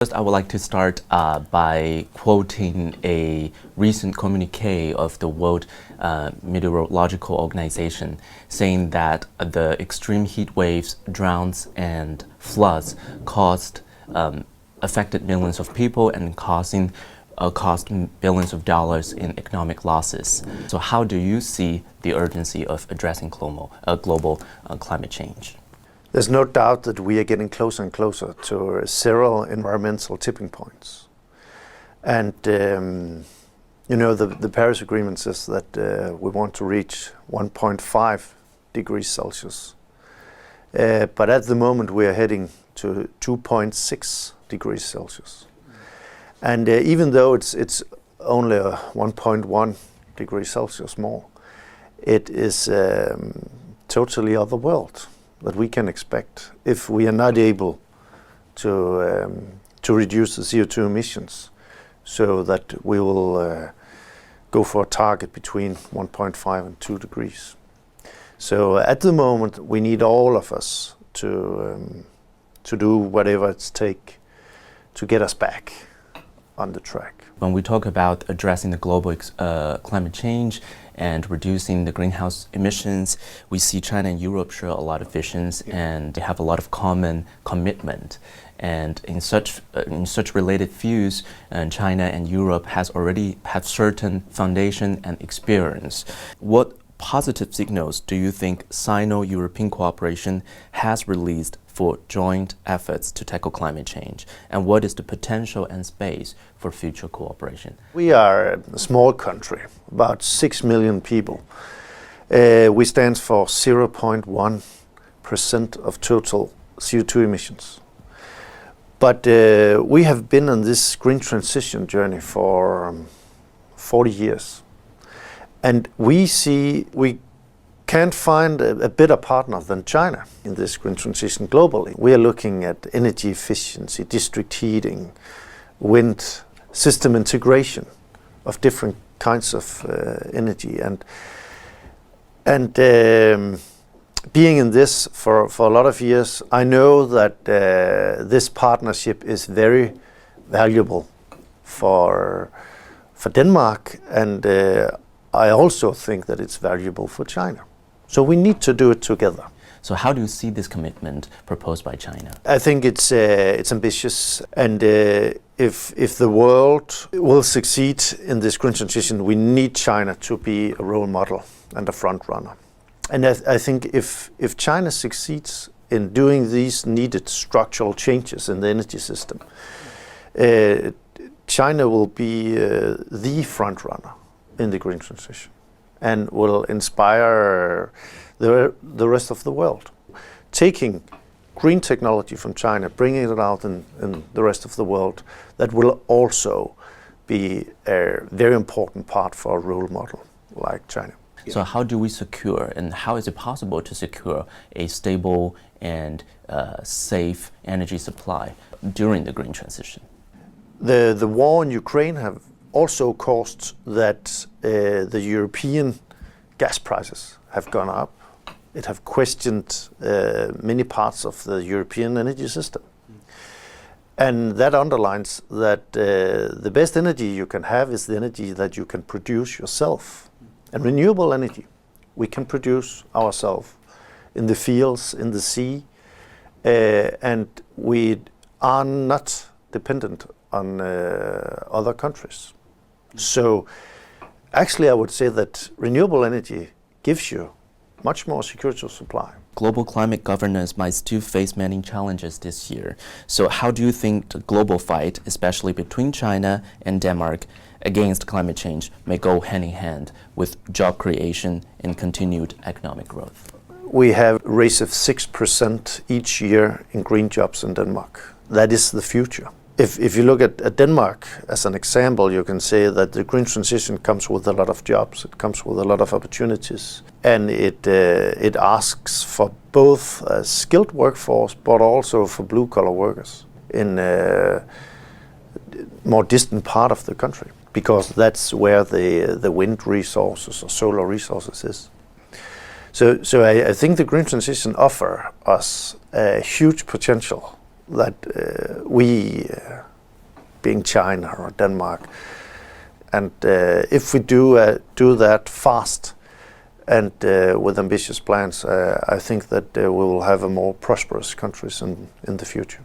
First, I would like to start by quoting a recent communique of the World Meteorological Organization, saying that the extreme heat waves, droughts, and floods affected millions of people and cost billions of dollars in economic losses. So how do you see the urgency of addressing global climate change? There's no doubt that we are getting closer and closer to several environmental tipping points. And, the Paris Agreement says that we want to reach 1.5 degrees Celsius. But at the moment we are heading to 2.6 degrees Celsius. And even though it's only 1.1 degrees Celsius more, it is totally other world that we can expect if we are not able to reduce the CO2 emissions, so that we will go for a target between 1.5 and 2 degrees. So at the moment we need all of us to do whatever it takes to get us back on the track. When we talk about addressing the global climate change and reducing the greenhouse emissions, we see China and Europe share a lot of visions, and they have a lot of common commitment. And in such related views, China and Europe already have certain foundation and experience. What positive signals do you think Sino-European cooperation has released for joint efforts to tackle climate change? And what is the potential and space for future cooperation? We are a small country, about 6 million people. We stand for 0.1% of total CO2 emissions. But we have been on this green transition journey for 40 years. And we can't find a better partner than China in this green transition globally. We are looking at energy efficiency, district heating, wind, system integration of different kinds of energy. And being in this for a lot of years, I know that this partnership is very valuable for Denmark, and I also think that it's valuable for China. So we need to do it together. So how do you see this commitment proposed by China? I think it's ambitious, and if the world will succeed in this green transition, we need China to be a role model and a front runner. And I think if China succeeds in doing these needed structural changes in the energy system, China will be the front runner in the green transition and will inspire the rest of the world. Taking green technology from China, bringing it out in the rest of the world, that will also be a very important part for a role model like China. So how do we secure, and how is it possible to secure a stable and safe energy supply during the green transition? The war in Ukraine have also caused that the European gas prices have gone up. It have questioned many parts of the European energy system. And that underlines that the best energy you can have is the energy that you can produce yourself. And renewable energy we can produce ourselves in the fields, in the sea, and we are not dependent on other countries. So actually I would say that renewable energy gives you much more security of supply. Global climate governance might still face many challenges this year. So how do you think the global fight, especially between China and Denmark, against climate change may go hand in hand with job creation and continued economic growth? We have a rate of 6% each year in green jobs in Denmark. That is the future. If you look at Denmark as an example, you can say that the green transition comes with a lot of jobs, it comes with a lot of opportunities, and it asks for both a skilled workforce but also for blue-collar workers in a more distant part of the country, because that's where the wind resources or solar resources is. So I think the green transition offers us a huge potential that we being China or Denmark. And if we do that fast and with ambitious plans, I think that we will have a more prosperous countries in the future.